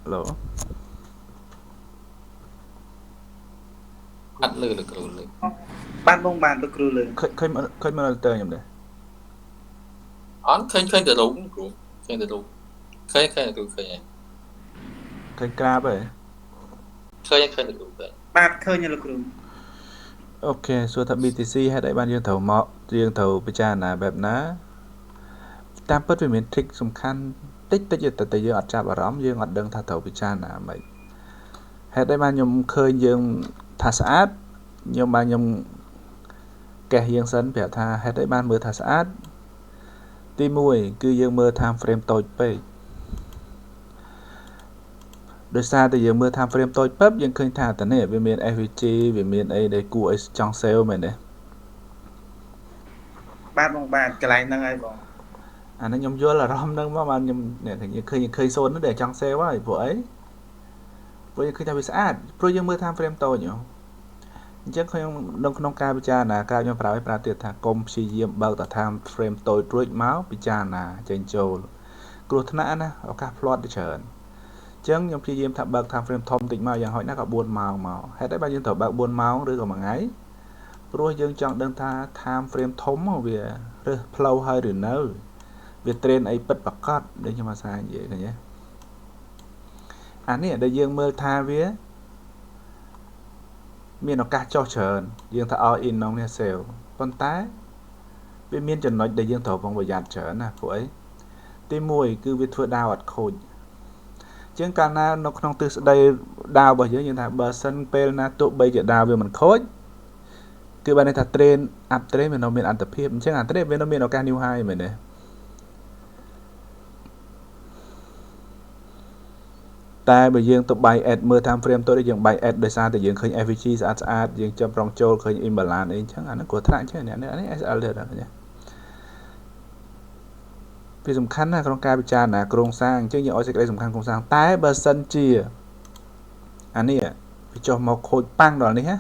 Hello អត់លឺលោកគ្រូលឺបានបងបានលោកគ្រូលឺឃើញ monitor ខ្ញុំដែរ អត់ឃើញតែរូបគ្រូឃើញតែរូបឃើញគ្រូឃើញហើយ ឃើញក្រាបហើយ ឃើញតែរូបទៅ បាទឃើញលោកគ្រូ អូខេសួរថា BTC ហេតុអីបានយើងត្រូវមកយើងត្រូវពិចារណាបែបណាតាមពិតវាមាន trick សំខាន់តិចតិចតែយើងអត់ចាប់អារម្មណ៍យើងអត់ដឹងថាត្រូវពិចារណាមិនហេតុអីបានខ្ញុំឃើញយើងថាស្អាតខ្ញុំបានខ្ញុំកេះយើងសិនប្រាប់ថាហេតុអីបានមើលថាស្អាតទី1គឺយើងមើល time frame តូចពេកដោយសារតែយើងមើល time frame តូចពឹបយើងឃើញថាតនេះវាមាន FVG វាមានអីដែលគួរឲ្យចង់ sale មែនទេបាទបងបាទកន្លែងហ្នឹងហើយបងអានេះខ្ញុំយល់អារម្មណ៍ហ្នឹងមកបានខ្ញុំនេះឃើញសូននោះដែលចង់ sale ហើយព្រោះអីព្រោះយើងឃើញថាវាស្អាតព្រោះយើងមើល time frame តូចអញ្ចឹងខ្ញុំក្នុងការពិចារណាការខ្ញុំប្រើទៀតថាកុំព្យាយាមបើកតែ time frame តូចរួចមកពិចារណាចេញចូលគ្រោះថ្នាក់ណាឱកាសផ្្លាត់ទៅច្រើនអញ្ចឹងខ្ញុំព្យាយាមថាបើក time frame ធំតិចមកយ៉ាងហោចណាស់ក៏4ម៉ោងមកហេតុអីបានយើងត្រូវបើក4ម៉ោងឬក៏មួយថ្ងៃព្រោះយើងចង់ដឹងថា time frame ធំវារើសផ្លូវហើយឬនៅវា train អីពិតប្រកបដូចខ្ញុំអាសានិយាយឃើញទេអានេះដែលយើងមើលថាវាមានឱកាសចុះច្រើនយើងថា all in ក្នុងនេះ sale ប៉ុន្តែវាមានចំណុចដែលយើងត្រូវប្រុងប្រយ័ត្នច្រើនណាព្រោះអីទី1គឺវាធ្វើដាវអត់ខូចជាងកាលណានៅក្នុងទិសដីដាវរបស់យើងថាបើសិនពេលណាទោះបីជាដាវវាមិនខូចគឺបានន័យថា train up train វានៅមានអន្តភាពអញ្ចឹងអា train វានៅមានឱកាស new high មែនទេតែបើយើងទៅ buy ad មើល time frame ទៅយើង buy ad ដោយសារតែយើងឃើញ FVG ស្អាតយើងចាប់ប្រងចូលឃើញ imbalance អីអញ្ចឹងអាហ្នឹងគ្រោះថ្នាក់છેនេះ SL ទេដល់ឃើញវាសំខាន់ណាស់ក្នុងការពិចារណាโครงสร้างអញ្ចឹងយើងឲ្យសេចក្តីសំខាន់โครงสร้างតែបើសិនជាអានេះវាចុះមកខូចប៉ាំងដល់នេះណា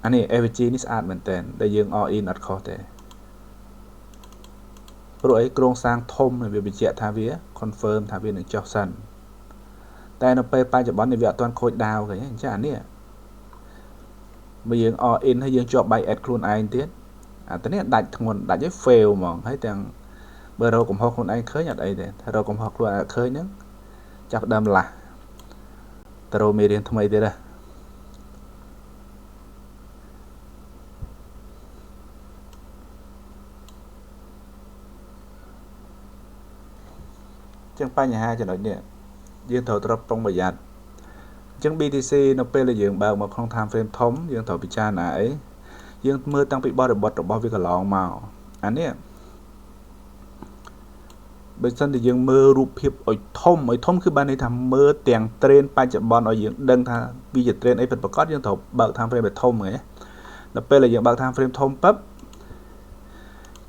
អានេះ FVG នេះស្អាតមែនតើដែលយើង all in អត់ខុសទេព្រោះអីโครงสร้างធំវាបញ្ជាក់ថាវា confirm ថាវានឹងចុះសិនតែនៅពេលបច្ចុប្បន្ននេះវាអត់ទាន់ខូចដាវឃើញអញ្ចឹងអានេះបើយើង all in ហើយយើងជាប់ buy ad ខ្លួនឯងទៀតអាទៅនេះដាច់ធ្ងន់ដាច់ឲ្យ fail ហ្មងហើយទាំងបើរកកំហុសខ្លួនឯងឃើញអត់អីទេถ้ารកកំហុសខ្លួនឯងឃើញហ្នឹងចាប់ដើមឡាស់ទៅរកមេរៀនថ្មីទៀតចឹងបញ្ហាចំណុចនេះយើងត្រូវប្រុងប្រយ័ត្នអញ្ចឹង BTC នៅពេលដែលយើងបើកមកក្នុង time frame ធំយើងត្រូវពិចារណាអីយើងមើលតាំងពីបរិបទរបស់វាកន្លងមកអានេះបើសិនតែយើងមើលរូបភាពឲ្យធំគឺបានន័យថាមើលទាំង train បច្ចុប្បន្នឲ្យយើងដឹងថាវាជា train អីពិតប្រាកដយើងត្រូវបើក time frame ឲ្យធំហ្នឹងដល់ពេលដែលយើងបើក time frame ធំពឹប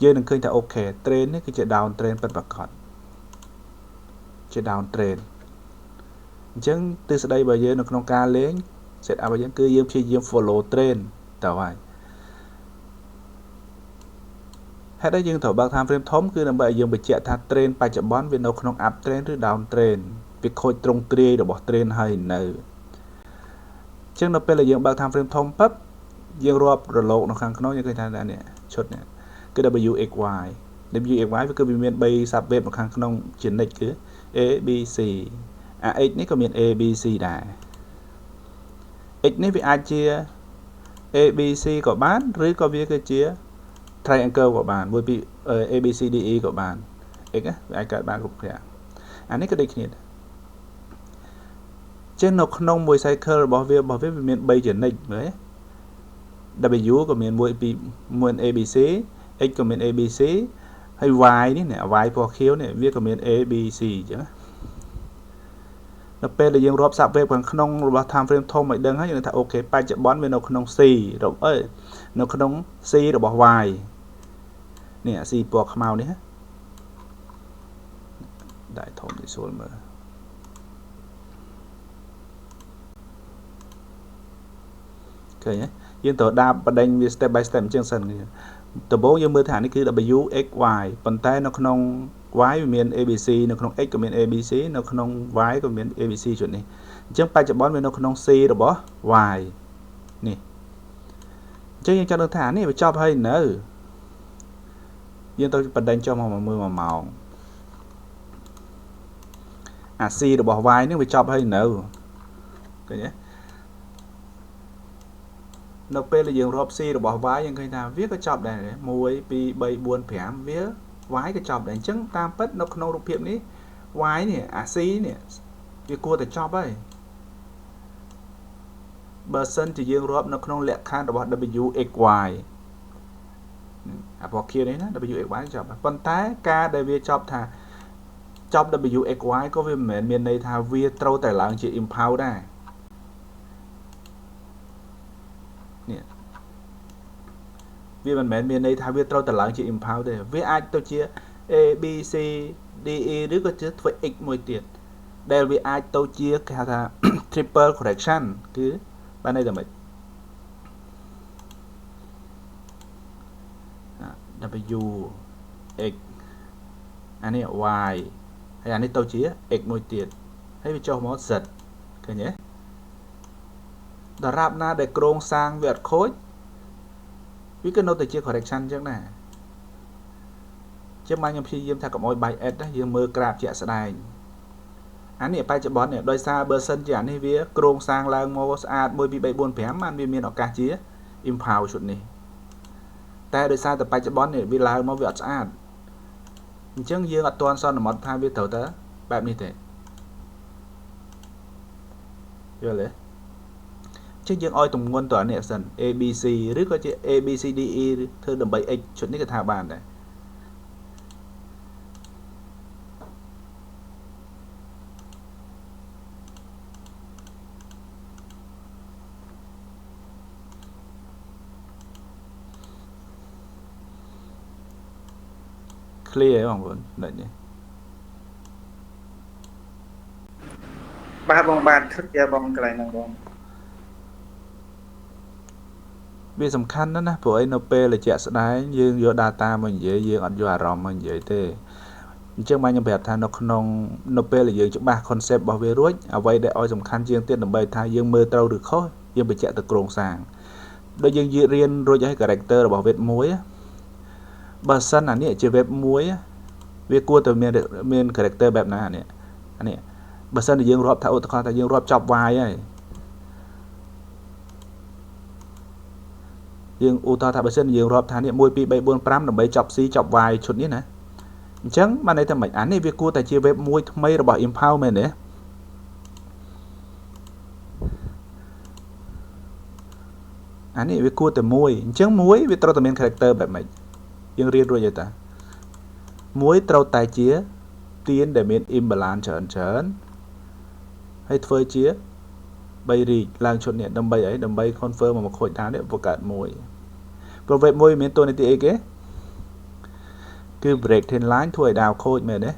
យើងនឹងឃើញថាអូខេ train នេះគឺជា down train ពិតប្រាកដជា down train អញ្ចឹងទិសដៅរបស់យើងនៅក្នុងការលេង set up របស់យើងគឺយើងព្យាយាម follow train តើហើយហេតុអីយើងត្រូវបើក time frame ធំគឺដើម្បីឲ្យយើងបញ្ជាក់ថា train បច្ចុប្បន្នវានៅក្នុង up train ឬ down train វាខូចទ្រង់ទ្រាយរបស់ train ហើយនៅអញ្ចឹងនៅពេលដែលយើងបើក time frame ធំពឹបយើងរាប់រលកនៅខាងក្នុងយើងឃើញថានេះឈុតនេះគឺ WXY WXY វាគឺវាមាន3 sub wave នៅខាងក្នុងជានិច្ចគឺ A B C X នេះក៏មាន A B C ដែរ X នេះវាអាចជា A B C ក៏បានឬក៏វាគឺជា triangle ក៏បានមួយពី A B C D E ក៏បាន X វាអាចកើតបានគ្រប់គ្នាអានេះក៏ដូចគ្នាដែរចឹងនៅក្នុងមួយ cycle របស់វាមាន3ចំណិចមើល W ក៏មានមួយពីមួយ A B C X ក៏មាន A B C ហើយ Y នេះ Y ពណ៌ខៀវនេះវាក៏មាន A B C អញ្ចឹងដល់ពេលដែលយើងរាប់ sub wave ខាងក្នុងរបស់ time frame ធំឲ្យដឹងហើយយើងថាអូខេបច្ចុប្បន្នវានៅក្នុង C នៅក្នុង C របស់ Y នេះ C ពណ៌ខ្មៅនេះដាក់ធំទីស្រួលមើលឃើញទេយើងត្រូវដាក់បដិញវា step by step អញ្ចឹងសិនដំបូងយើងមើលថានេះគឺ W X Y ប៉ុន្តែនៅក្នុង y វាមាន ABC នៅក្នុង x ក៏មាន ABC នៅក្នុង y ក៏មាន ABC ជុតនេះអញ្ចឹងបច្ចុប្បន្នវានៅក្នុង C របស់ y នេះអញ្ចឹងយើងចង់ដឹងថានេះវាចប់ហើយនៅយើងទៅបណ្ដឹងចុះមកមើល1ម៉ោងអា C របស់ y នេះវាចប់ហើយនៅឃើញទេនៅពេលដែលយើងរាប់ C របស់ y យើងឃើញថាវាក៏ចប់ដែរ1 2 3 4 5វា y ក៏ចប់ដែរអញ្ចឹងតាមពិតនៅក្នុងរូបភាពនេះ y នេះអា C នេះវាគួរតែចប់ហើយបើសិនជាយើងរាប់នៅក្នុងលក្ខខណ្ឌរបស់ w x y អាពណ៌ខៀវនេះណា w x y ចប់ប៉ុន្តែការដែលវាចប់ថាចប់ w x y ក៏វាមិនមែនមានន័យថាវាត្រូវតែឡើងជា impound ដែរនេះវាមិនមែនមានន័យថាវាត្រូវតែឡើងជា impound ទេវាអាចទៅជា a b c d e ឬក៏ជាធ្វើ x មួយទៀតដែលវាអាចទៅជាគេហៅថា triple correction គឺបានន័យថាម៉េចw x អានេះ y ហើយអានេះទៅជា x មួយទៀតហើយវាចុះមក z ឃើញទេដរាបណាដែលក្រងសាងវាអត់ខូចវាក៏នៅតែជា correction អញ្ចឹងដែរចាំខ្ញុំព្យាយាមថាកុំឲ្យបាយ s ណាយើងមើលក្រាបជាក់ស្ដែងអានេះបច្ចុប្បន្ននេះដោយសារបើសិនជាអានេះវាក្រងសាងឡើងមកស្អាត1 2 3 4 5បានវាមានឱកាសជា impound ชุดនេះតែដោយសារតែបច្ចុប្បន្ននេះវាឡើងមកវាអត់ស្អាតអញ្ចឹងយើងអត់ទាន់សន្មតថាវាត្រូវតែបែបនេះទេយល់ទេចឹងយើងឲ្យទម្ងន់ទៅអានេះសិន A B C ឬក៏ជា A B C D E ធ្វើដើម្បី x ឈុតនេះក៏ថាបានដែរclear បងប្អូនដូចនេះបាទបងបាទគិតយកបងកន្លែងហ្នឹងបងវាសំខាន់ណាស់ណាព្រោះអីនៅពេលដែលជាក់ស្ដែងយើងយក data មកនិយាយយើងអត់យកអារម្មណ៍មកនិយាយទេអញ្ចឹងមកខ្ញុំប្រាប់ថានៅក្នុងនៅពេលដែលយើងច្បាស់ concept របស់វារួចអ្វីដែលឲ្យសំខាន់ជាងទៀតដើម្បីថាយើងមើលត្រូវឬខុសយើងបញ្ជាក់ទៅក្រងសាងដូចយើងរៀនរួចហើយ character របស់ web 1បើសិនអានេះជា web 1វាគួរតែមាន character បែបណាអានេះបើសិនតែយើងរាប់ថាឧទាហរណ៍ថាយើងរាប់ចប់ y ហើយយើងឧទាហរណ៍ថាបើសិនយើងរាប់ថានេះ1 2 3 4 5ដើម្បីចប់ C ចប់ y ឈុតនេះណាអញ្ចឹងបានន័យថាម៉េចអានេះវាគួរតែជា web មួយថ្មីរបស់ impound មែនទេអានេះវាគួរតែមួយអញ្ចឹងមួយវាត្រូវតែមាន character បែបម៉េចយើងរៀនរួចហើយតាមួយត្រូវតែជាទៀនដែលមាន imbalance ច្រើនហើយធ្វើជា3រីកឡើងឈុតនេះដើម្បីអីដើម្បី confirm មកខូចថានេះបង្កើតមួយព្រោះ web 1មានតួនាទីអីគេគឺ break trend line ធ្វើឲ្យដាវខូចមែនទេ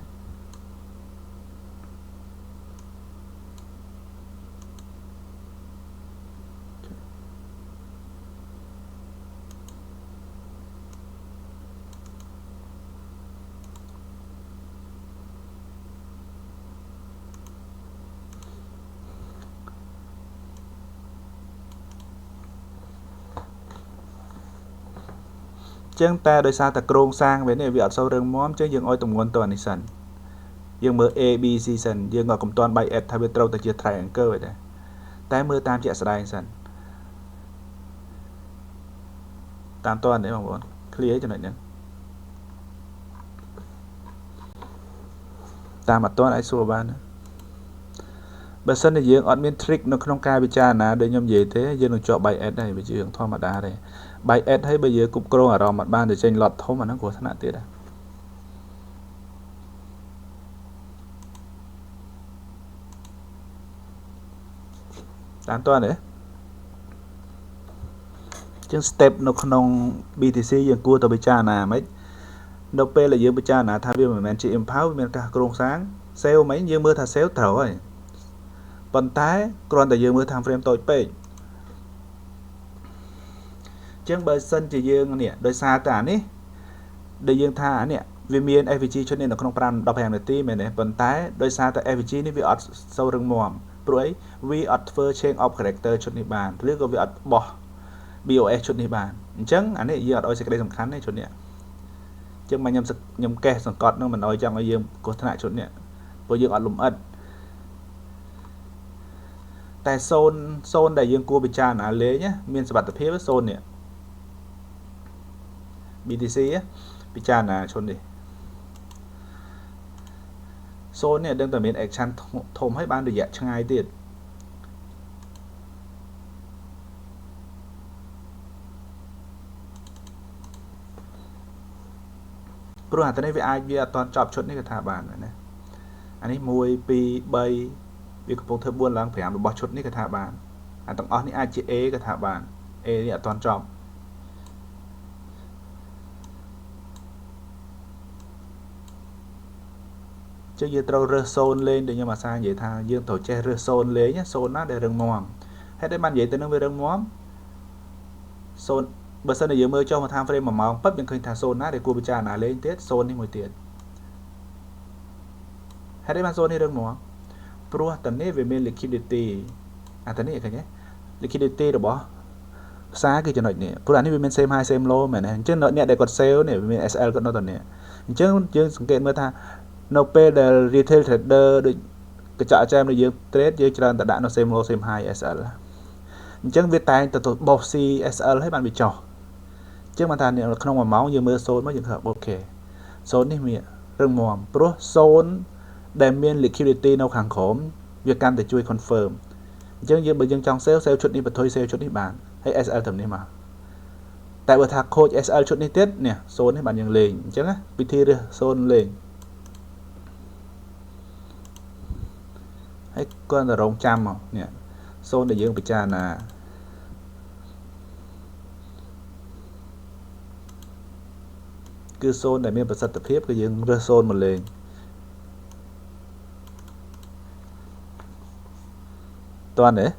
ចឹងតែដោយសារតែក្រងសាងវានេះវាអត់សូវរឹងមាំចឹងយើងឲ្យទម្ងន់ទៅអានេះសិនយើងមើល A B C សិនយើងក៏កំទាន់បាយ S ថាវាត្រូវតែជា triangle ឯដែរតែមើលតាមជាក់ស្ដែងសិនតាមតើនេះបងប្អូន clear ចំណុចហ្នឹងតាមអត់ទាន់អាចសួរបានបើសិនជាយើងអត់មាន trick នៅក្នុងការពិចារណាដូចខ្ញុំនិយាយទេយើងនឹងជាប់បាយ S ដែរវាជារឿងធម្មតាទេបាយ S ហើយបើយើងគ្រប់គ្រងអារម្មណ៍អត់បានទៅចេញឡត់ធំអាហ្នឹងគ្រោះថ្នាក់ទៀតដែរតាមតើទេចឹង step នៅក្នុង BTC យើងគួរទៅពិចារណាហ្មងនៅពេលដែលយើងពិចារណាថាវាមិនមែនជា impound វាមានការគ្រោងសាង sale ហ្មងយើងមើលថា sale ត្រូវហើយប៉ុន្តែគ្រាន់តែយើងមើល time frame តូចពេកចឹងបើសិនជាយើងនេះដោយសារតែអានេះដែលយើងថាអានេះ វាមាន AVG ឈុតនេះនៅក្នុង5 នាទីមែនទេប៉ុន្តែដោយសារតែ AVG នេះវាអត់សូវរឹងមាំព្រោះអីវាអត់ធ្វើ change of character ឈុតនេះបានឬក៏វាអត់បោះ BOS ឈុតនេះបានអញ្ចឹងអានេះយើងអត់ឲ្យសេចក្តីសំខាន់ទេឈុតនេះអញ្ចឹងមកខ្ញុំកេះសង្កត់នឹងមិនឲ្យចង់ឲ្យយើងគ្រោះថ្នាក់ឈុតនេះព្រោះយើងអត់លំអិតតែសូនដែលយើងគួរពិចារណាលេងមានសមត្ថភាពសូននេះ BTC ពិចារណាឈុតនេះសូននេះដឹងតែមាន action ធំឲ្យបានរយៈឆ្ងាយទៀតព្រោះអានេះវាអាចវាអត់តន់ចប់ឈុតនេះក៏ថាបានណាអានេះ1 2 3វាកំពុងធ្វើ4ឡើង5របស់ឈុតនេះក៏ថាបានអាទាំងអស់នេះអាចជា A ក៏ថាបាន A នេះអត់តន់ចប់ចឹងយើងត្រូវរើសសូនលេងដែលខ្ញុំអាសានិយាយថាយើងត្រូវចេះរើសសូនលេងសូនណាដែលរឹងមាំហេតុអីបាននិយាយទៅនឹងវារឹងមាំសូនបើសិនតែយើងមើលចុះមក time frame 1 ម៉ោងប៉ិបយើងឃើញថាសូនណាដែលគួរពិចារណាលេងទៀតសូននេះមួយទៀតហេតុអីបានសូននេះរឹងមាំព្រោះតនេះវាមាន liquidity អាតនេះឃើញទេ liquidity របស់ផ្សារគឺចំណុចនេះព្រោះអានេះវាមាន same high same low មែនទេអញ្ចឹងអ្នកដែលគាត់ sell នេះវាមាន SL គាត់នៅតនេះអញ្ចឹងយើងសង្កេតមើលថានៅពេលដែល retail trader ដូចកញ្ចក់អាចារ្យរបស់យើង trade យើងច្រើនតែដាក់នៅ same low same high SL អញ្ចឹងវាតែងទៅបោះ CSL ឲ្យបានវាចុះអញ្ចឹងបានថាក្នុង1 ម៉ោងយើងមើលសូនមកយើងឃើញអូខេសូននេះមានរឹងមាំព្រោះសូនដែលមាន liquidity នៅខាងក្រោមវាកាន់តែជួយ confirm អញ្ចឹងយើងបើយើងចង់ sell ឈុតនេះបន្ថយ sell ឈុតនេះបានហើយ SL ត្រឹមនេះមកតែបើថាខូច SL ឈុតនេះទៀតនេះសូននេះបានយើងលេងអញ្ចឹងវិធីរើសសូនលេងហើយគាត់តែរងចាំមកនេះសូនដែលយើងពិចារណាគឺសូនដែលមានប្រសិទ្ធភាពគឺយើងរើសសូនមកលេងតើនេះ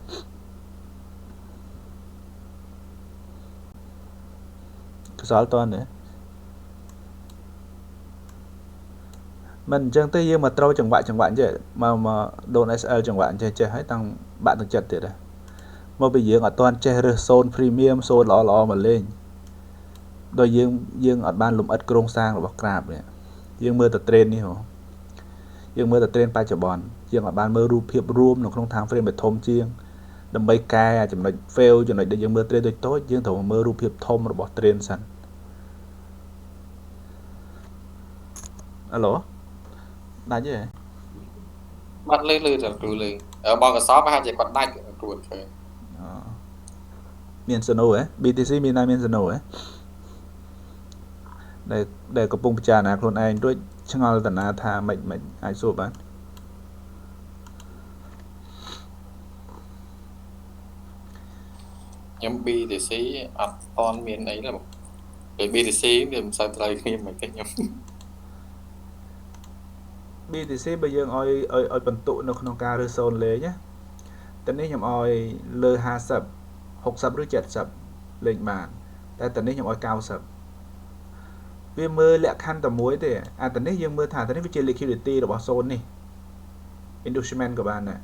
ខ្សលតើនេះមិនអញ្ចឹងទេយើងមកត្រូវចង្វាក់ចេះមកដូន SL ចង្វាក់ចេះហើយតាំងបាក់ទឹកចិត្តទៀតដែរមកពីយើងអត់ទាន់ចេះរើសសូន premium សូនល្អមកលេងដោយយើងអត់បានលំអិតគ្រោងសាងរបស់ក្រាបនេះយើងមើលតែ trend នេះហ៎យើងមើលតែ trend បច្ចុប្បន្នយើងអត់បានមើលរូបភាពរួមនៅក្នុង time frame ធំជាងដើម្បីកែចំណុច fail ចំណុចដែលយើងមើល trend តូចយើងត្រូវមើលរូបភាពធំរបស់ trend សិនអាឡូដាច់ទេបាត់លឺទៅគ្រូលឺបងកសោប្រហែលជាគាត់ដាច់គ្រូឃើញមាន Sono ហ៎ BTC មាន Sono ហ៎ដែលកំពុងពិចារណាខ្លួនឯងរួចឆ្ងល់តាណាថាមិនអាចសួរបានខ្ញុំ BTC អត់តន់មានអីទេពេល BTC វាមិនសូវត្រូវគ្នាមិនទេខ្ញុំ BTC បើយើងឲ្យបន្ទុកនៅក្នុងការរើសសូនលេងណាតែនេះខ្ញុំឲ្យលើ50 60ឬ70លេងបានតែតែនេះខ្ញុំឲ្យ90វាមើលលក្ខខណ្ឌតែមួយទេអាតែនេះយើងមើលថាតែនេះវាជា liquidity របស់សូននេះ inducement ក៏បានដែរ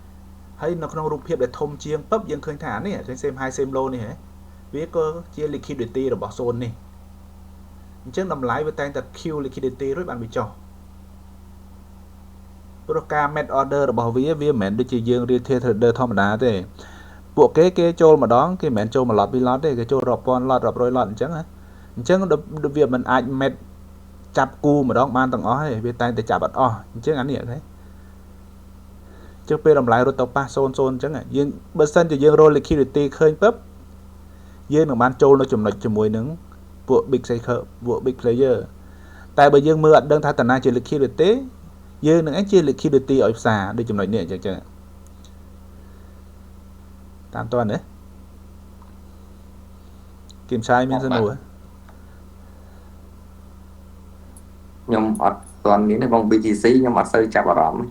ហើយនៅក្នុងរូបភាពដែលធំជាងពឹបយើងឃើញថានេះឃើញ same high same low នេះហ៎វាក៏ជា liquidity របស់សូននេះអញ្ចឹងតម្លៃវាតែងតែ Q liquidity រួចបានវាចុះព្រោះការ met order របស់វាមិនមែនដូចជាយើង retail trader ធម្មតាទេពួកគេចូលម្ដងគេមិនមែនចូលមួយឡតពីរឡតទេគេចូលរាប់ពាន់ឡតរាប់រយឡតអញ្ចឹងវាមិនអាច met ចាប់គូម្ដងបានទាំងអស់ទេវាតែងតែចាប់អត់អស់អញ្ចឹងអានេះហ៎ចុះពេលតម្លៃរត់ទៅប៉ះ00អញ្ចឹងយើងបើសិនជាយើង roll liquidity ឃើញពឹបយើងនឹងបានចូលនៅចំណុចជាមួយនឹងពួក big shaker ពួក big player តែបើយើងមើលអត់ដឹងថាតាណាជា liquidity យើងនឹងឯងជា liquidity ឲ្យផ្សារដូចចំណុចនេះអញ្ចឹងតាមតើណាគីមឆាយមានសនុខ្ញុំអត់ទាន់មានទេបង BTC ខ្ញុំអត់សូវចាប់អារម្មណ៍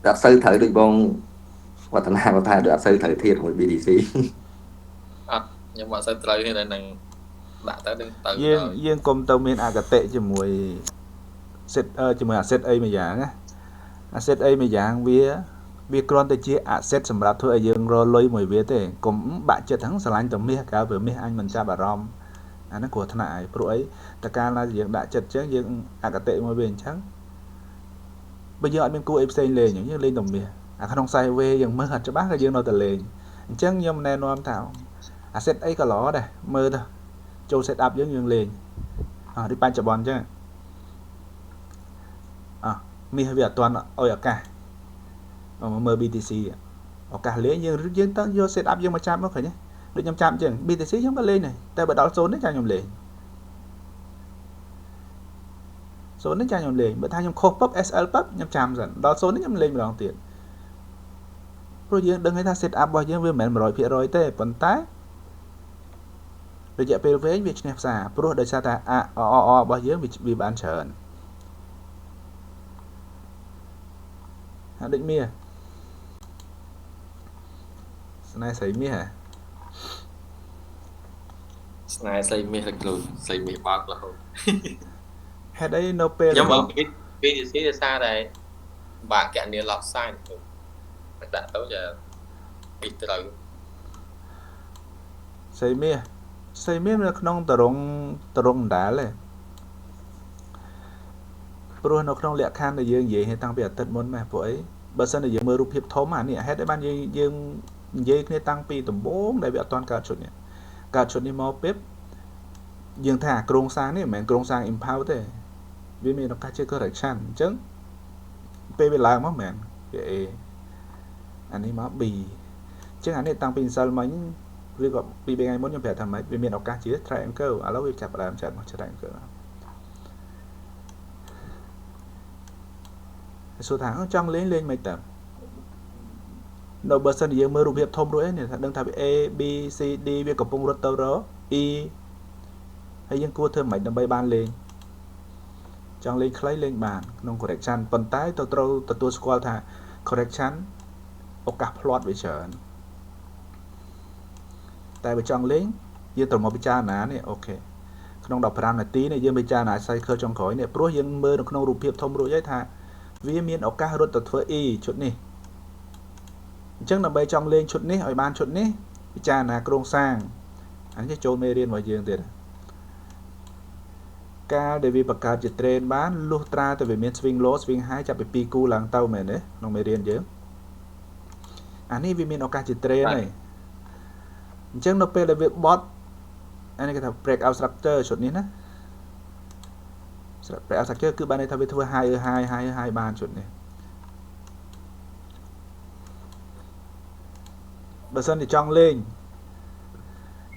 ទេអត់សូវត្រូវដូចបងវឌ្ឍនាគាត់ថាអត់សូវត្រូវធៀបជាមួយ BTC អត់ខ្ញុំអត់សូវត្រូវទេនៅនឹង ដាក់ទៅនឹងទៅ យើងកុំទៅមានអកតេជាមួយ set ជាមួយ asset អីមួយយ៉ាងណា asset អីមួយយ៉ាងវាគ្រាន់តែជា asset សម្រាប់ធ្វើឲ្យយើងរលុយមួយវាទេកុំបាក់ចិត្តហ្នឹងស្រឡាញ់តែមាសកាលពេលមាសអញមិនចាប់អារម្មណ៍អាហ្នឹងគ្រោះថ្នាក់ហើយព្រោះអីតើកាលណាយើងដាក់ចិត្តអញ្ចឹងយើងអកតេមួយវាអញ្ចឹងបើយើងអត់មានគូអីផ្សេងលេងយើងលេងតែមាសអាក្នុង sideway យើងមើលអត់ច្បាស់ក៏យើងនៅតែលេងអញ្ចឹងខ្ញុំណែនាំថា asset អីក៏ល្អដែរមើលទៅចូល set up យើងលេងដូចបច្ចុប្បន្នអញ្ចឹងមាសវាអត់ទាន់អុយឱកាសមើល BTC ឱកាសលេងយើងទៅយក set up យើងមកចាប់មកឃើញទេដូចខ្ញុំចាប់អញ្ចឹង BTC ខ្ញុំក៏លេងដែរតែបើដល់0នេះចាខ្ញុំលេង0នេះចាខ្ញុំលេងបើថាខ្ញុំខុសពឹប SL ពឹបខ្ញុំចាំសិនដល់0នេះខ្ញុំលេងម្ដងទៀតព្រោះយើងដឹងថា set up របស់យើងវាមិនមែន 100% ទេប៉ុន្តែរយៈពេលវែងវាឈ្នះផ្សារព្រោះដោយសារតែរបស់យើងវាបានច្រើនដូចមាសស្នេហ៍ស្រីមាស ស្នេហ៍ស្រីមាសខ្លួនស្រីមាសបើករហូត ហេតុអីនៅពេល ខ្ញុំមក BTC ដោយសារតែបាក់កញ្ញាឡប់សាយទៅដាក់ទៅចាពីត្រូវ ស្រីមាសនៅក្នុងតរងដដែលទេព្រោះនៅក្នុងលក្ខខណ្ឌដែលយើងនិយាយតាំងពីអាទិត្យមុនមកព្រោះអីបើសិនតែយើងមើលរូបភាពធំអានេះហេតុអីបានយើងនិយាយគ្នាតាំងពីដំបូងដែលវាអត់ទាន់កើតឈុតនេះមកពេលយើងថាโครงสร้างនេះមិនមែនโครงสร้าง impact ទេវាមានឱកាសជា correction អញ្ចឹងពេលវាឡើងមកមែនវា A អានេះមក B អញ្ចឹងអានេះតាំងពីម្សិលមិញឬក៏ពី3ថ្ងៃមុនខ្ញុំប្រាប់ថាម៉េចវាមានឱកាសជា triangle ឥឡូវវាចាប់ផ្ដើមចាត់មក triangle សួរថាចង់លេងមិនទៅនៅបើសិនយើងមើលរូបភាពធំរួចនេះថាដឹងថាវា A B C D វាកំពុងរត់ទៅរ E ហើយយើងគួរធ្វើមិនដើម្បីបានលេងចង់លេងខ្លីលេងបានក្នុង correction ប៉ុន្តែត្រូវទទួលស្គាល់ថា correction ឱកាសផ្្លាត់វាច្រើនតែបើចង់លេងយើងត្រូវមកពិចារណានេះអូខេក្នុង15នាទីនេះយើងពិចារណា cycle ចុងក្រោយនេះព្រោះយើងមើលនៅក្នុងរូបភាពធំរួចហើយថាវាមានឱកាសរត់ទៅធ្វើ E ឈុតនេះអញ្ចឹងដើម្បីចង់លេងឈុតនេះឲ្យបានឈុតនេះពិចារណាโครงสร้างអានេះចូលមេរៀនរបស់យើងទៀតការដែលវាបង្កើតជា trend បានលុះត្រាតែវាមាន swing low swing high ចាប់ពី2គូឡើងទៅមែនទេក្នុងមេរៀនយើងអានេះវាមានឱកាសជា trend ហើយអញ្ចឹងនៅពេលដែលវាបត់អានេះគេថា break out structure ឈុតនេះណាbreak out structure គឺបានន័យថាវាធ្វើ high បានឈុតនេះបើសិនជាចង់លេង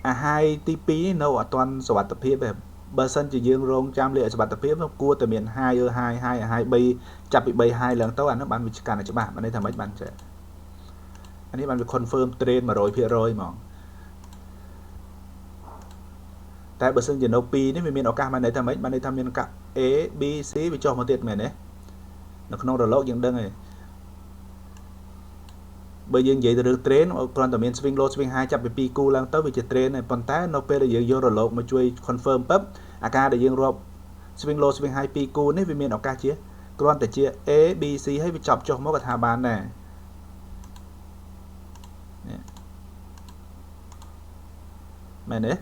អា high ទី2នេះនៅអត់ទាន់សុវត្ថិភាពទេបើសិនជាយើងរងចាំលេខសុវត្ថិភាពគួរតែមាន high 3ចាប់ពី3 high ឡើងទៅអានោះបានវាកាន់តែច្បាស់បានន័យថាម៉េចបានចេះអានេះបានវា confirm trend 100% ហ្មងតែបើសិនជានៅ2នេះវាមានឱកាសបានន័យថាម៉េចបានន័យថាមានឱកាស A B C វាចុះមកទៀតមែនទេនៅក្នុងរលកយើងដឹងហើយបើយើងនិយាយទៅរឿង trend គ្រាន់តែមាន swing low swing high ចាប់ពី2គូឡើងទៅវាជា trend ហើយប៉ុន្តែនៅពេលដែលយើងយករលកមកជួយ confirm ពឹបអាការដែលយើងរាប់ swing low swing high 2គូនេះវាមានឱកាសជាគ្រាន់តែជា A B C ហើយវាចប់ចុះមកក៏ថាបានដែរមែនទេ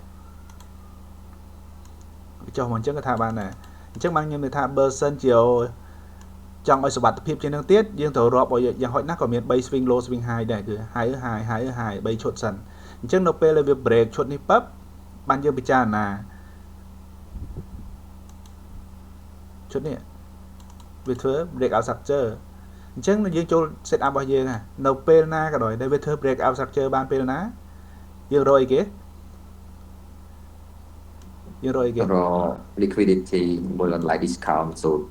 វាចុះមកអញ្ចឹងក៏ថាបានដែរអញ្ចឹងបានខ្ញុំនិយាយថាបើសិនជាចង់ឲ្យសុវត្ថិភាពជាងនឹងទៀតយើងត្រូវរាប់ឲ្យយ៉ាងហោចណាស់ក៏មាន3 swing low swing high ដែរគឺ high 3ឈុតសិនអញ្ចឹងនៅពេលដែលវា break ឈុតនេះពឹបបានយើងពិចារណាឈុតនេះវាធ្វើ break out structure អញ្ចឹងយើងចូល set up របស់យើងនៅពេលណាក៏ដោយដែលវាធ្វើ break out structure បានពេលណាយើងរកអីគេយើងរកអីគេ liquidity មួយ online discount សូន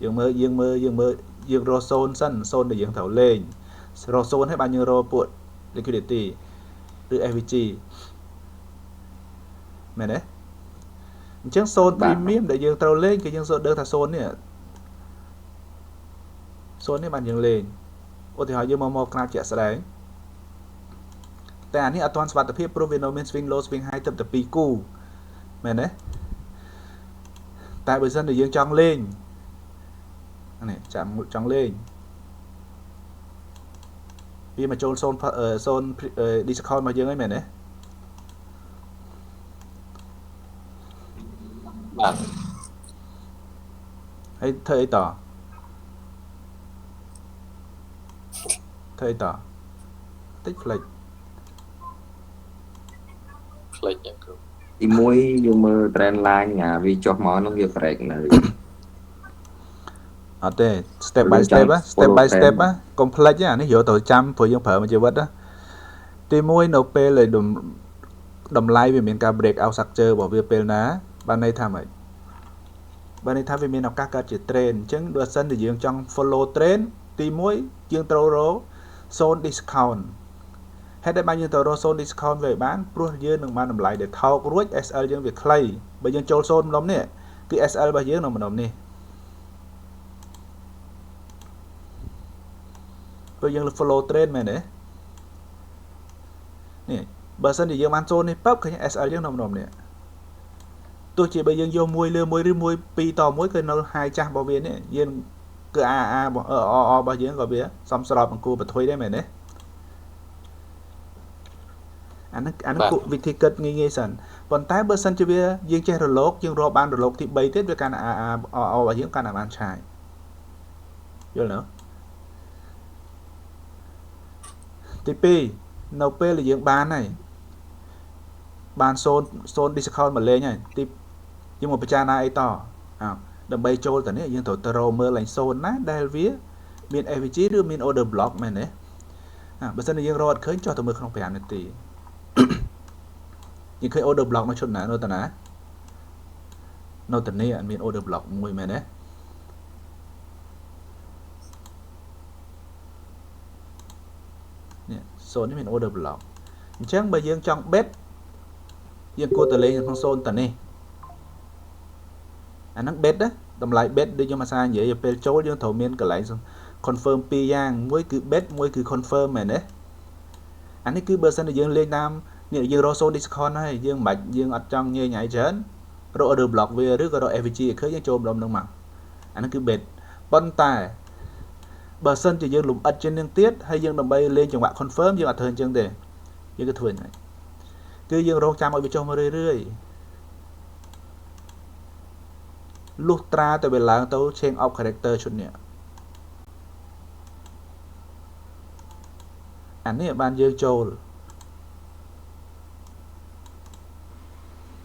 យើងមើលយើងរកโซนសិនโซนដែលយើងត្រូវលេងរកโซนឲ្យបានយើងរកពួក liquidity ឬ FVG មែនទេអញ្ចឹងโซน premium ដែលយើងត្រូវលេងគឺយើងសូត្រដឹងថាโซนនេះបានយើងលេងឧទាហរណ៍យើងមកខ្នាតជាក់ស្ដែងតែអានេះអត់ទាន់សុវត្ថិភាពព្រោះវានៅមាន swing low swing high ទៅតែ2គូ មែនទេតែបើសិនតែយើងចង់លេងនេះចង់លេងវាមកចូលzone discount របស់យើងហ្នឹងមែនទេ បាទ ហើយធ្វើអីតធ្វើអីតតិចផ្លេច ផ្លេចយ៉ាងគ្រូ ទីមួយយើងមើល trend line វាចុះមកនោះវា break នៅ អត់ទេ step by step ណា step by step ណាកុំផ្លេចអានេះយកទៅចាំព្រោះយើងប្រើមួយជីវិតណាទីមួយនៅពេលដែលតម្លៃវាមានការ break out structure របស់វាពេលណាបានន័យថាម៉េចបានន័យថាវាមានឱកាសកើតជា trend អញ្ចឹងបើសិនតែយើងចង់ follow trend ទីមួយយើងត្រូវរក zone discount ហេតុតែបានយើងទៅរក zone discount វាឲ្យបានព្រោះយើងនឹងបានតម្លៃដែលថោករួច SL យើងវាខ្លីបើយើងចូល zone ម្ដុំនេះគឺ SL របស់យើងនៅម្ដុំនេះព្រោះយើង follow trend មែនទេនេះបើសិនជាយើងបាន zone នេះปั๊បឃើញ SL យើងនៅម្ដុំនេះទោះជាបើយើងយកមួយលើមួយឬមួយពីរតមួយគឺនៅ high ចាស់របស់វានេះយើងគឺ AA របស់យើងក៏វាសមស្របនឹងគួរបន្ថយដែរមែនទេអានឹងគួរវិធីគិតងាយៗសិនប៉ុន្តែបើសិនជាវាយើងចេះរលកយើងរកបានរលកទី3ទៀតវាកាន់ AA របស់យើងកាន់តែបានឆាយយល់ទេទី2នៅពេលដែលយើងបានហើយបាន zone discount មកលេងហើយទីយើងមកពិចារណាអីតដើម្បីចូលទៅនេះយើងត្រូវទៅរកមើលឡើង zone ណាដែលវាមាន FVG ឬមាន order block មែនទេបើសិនជាយើងរកអត់ឃើញចុះទៅមើលក្នុង5នាទីយើងឃើញ order block នៅឈុតណានៅតាណានៅតានេះអត់មាន order block មួយមែនទេនេះ zone នេះមាន order block អញ្ចឹងបើយើងចង់ bet យើងគួរតែលេងក្នុង zone តានេះអាហ្នឹង bet ណាតម្លៃ bet ដូចខ្ញុំអាសានិយាយពេលចូលយើងត្រូវមានកន្លែង confirm 2យ៉ាងមួយគឺ bet មួយគឺ confirm មែនទេអានេះគឺបើសិនជាយើងលេងតាមនេះយើងរក zone discount ហើយយើងមិនបាច់យើងអត់ចង់ញ៉ៃញ៉ៃច្រើនរក order block វាឬក៏រក FVG ឲ្យឃើញយើងចូលម្ដុំហ្នឹងមកអាហ្នឹងគឺ bet ប៉ុន្តែបើសិនជាយើងលំអិតជាងនឹងទៀតហើយយើងដើម្បីលេងចង្វាក់ confirm យើងអត់ធ្វើអញ្ចឹងទេយើងគឺធ្វើអញ្ចឹងគឺយើងរងចាំឲ្យវាចុះមករឿយលុះត្រាតែវាឡើងទៅ change of character ឈុតនេះអានេះបានយើងចូល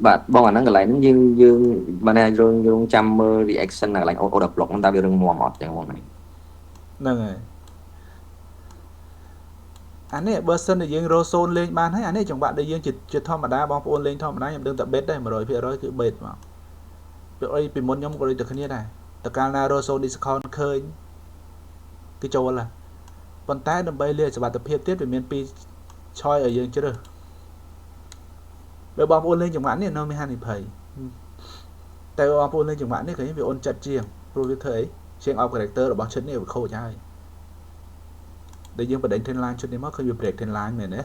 បាទបងអាហ្នឹងកន្លែងហ្នឹងយើងបានថាយើងចាំមើល reaction នៅកន្លែង order block ហ្នឹងតើវារឹងមាំអត់ចឹងបងហ្នឹងហើយអានេះបើសិនតែយើងរក zone លេងបានហើយអានេះចង្វាក់ដែលយើងជាធម្មតាបងប្អូនលេងធម្មតាខ្ញុំដឹងតែ bet ដែរ 100% គឺ bet មកពីមុនខ្ញុំក៏ដូចតែគ្នាដែរតើកាលណារក zone discount ឃើញគឺចូលឡាប៉ុន្តែដើម្បីលេងសុវត្ថិភាពទៀតវាមាន2 choice ឲ្យយើងជ្រើសបើបងប្អូនលេងចង្វាក់នេះនៅមានហានិភ័យតែបងប្អូនលេងចង្វាក់នេះឃើញវាអូនចិត្តជាងព្រោះវាធ្វើអីជាង up character របស់ឈុតនេះវាខូចហើយដែលយើងបដិញ trend line ឈុតនេះមកឃើញវា break trend line មែនទេ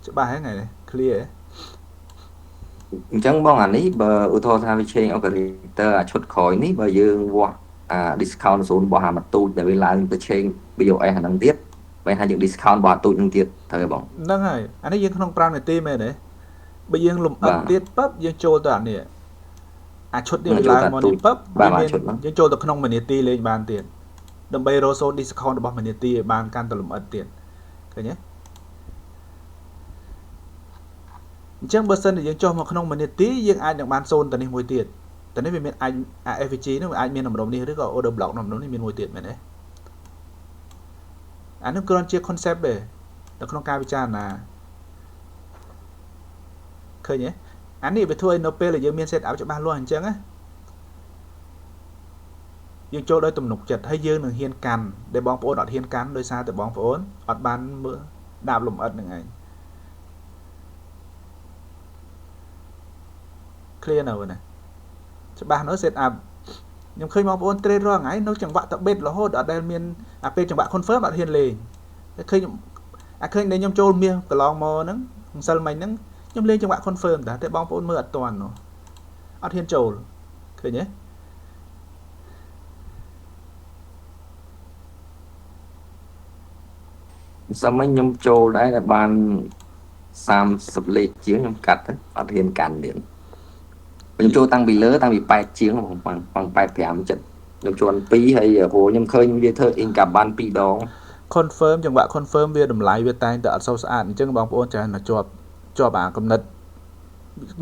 ច្បាស់ហើយថ្ងៃនេះ clear អញ្ចឹងបងអានេះបើឧទាហរណ៍ថាវា change of character អាឈុតក្រោយនេះបើយើងវាស់discount zone របស់អាមកទូចដែលវាឡើងទៅ change BOS អាហ្នឹងទៀតបែរថាយើង discount របស់ទូចហ្នឹងទៀតត្រូវទេបងហ្នឹងហើយអានេះយើងក្នុង5នាទីមែនទេបើយើងលំអិតទៀតប៉បយើងចូលទៅអានេះអាឈុតនេះវាឡើងមកនេះប៉បយើងចូលទៅក្នុង1នាទីលេងបានទៀតដើម្បីរក zone discount របស់1នាទីឲ្យបានកាន់តែលំអិតទៀតឃើញទេអញ្ចឹងបើសិនជាយើងចុះមកក្នុង1នាទីយើងអាចនឹងបាន zone ទៅនេះមួយទៀតតែនេះវាមានអាច FVG នោះវាអាចមានតម្រុំនេះឬក៏ order block តម្រុំនេះមានមួយទៀតមែនទេអានេះគ្រាន់ជា concept ទេនៅក្នុងការពិចារណាឃើញទេអានេះវាធ្វើឲ្យនៅពេលដែលយើងមាន set up ច្បាស់លាស់អញ្ចឹងណាយើងចូលដោយទំនុកចិត្តហើយយើងនឹងហ៊ានកាន់ដែលបងប្អូនអត់ហ៊ានកាន់ដោយសារតែបងប្អូនអត់បានមើលដាក់លំអិតនឹងឯង clear នៅណាច្បាស់នៅ set up ខ្ញុំឃើញបងប្អូន trade រាល់ថ្ងៃនៅចង្វាក់តបេតរហូតអត់ដែលមានអាពេលចង្វាក់ confirm អត់ហ៊ានលេងឃើញ ឃើញតែខ្ញុំចូលមាសកន្លងមកហ្នឹងសិលមិញហ្នឹងខ្ញុំលេងចង្វាក់ confirm តែបងប្អូនមើលអត់ទាន់នោះអត់ហ៊ានចូលឃើញទេ sao mấy nhom trâu đấy là ban sam sập lệ chiếng nhom cắt đấy ở thiên cản điện nhom trâu tăng bị lỡ tăng bị bay chiếng bằng bay phèm chật nhom trâu ăn pí hay hồ nhom khơi nhom về thơ in cả ban pí đó confirm ចង្វាក់ confirm វាតម្លៃវាតែងតែអត់សូវស្អាតអញ្ចឹងបងប្អូនច្រើនតែជាប់អាកំណត់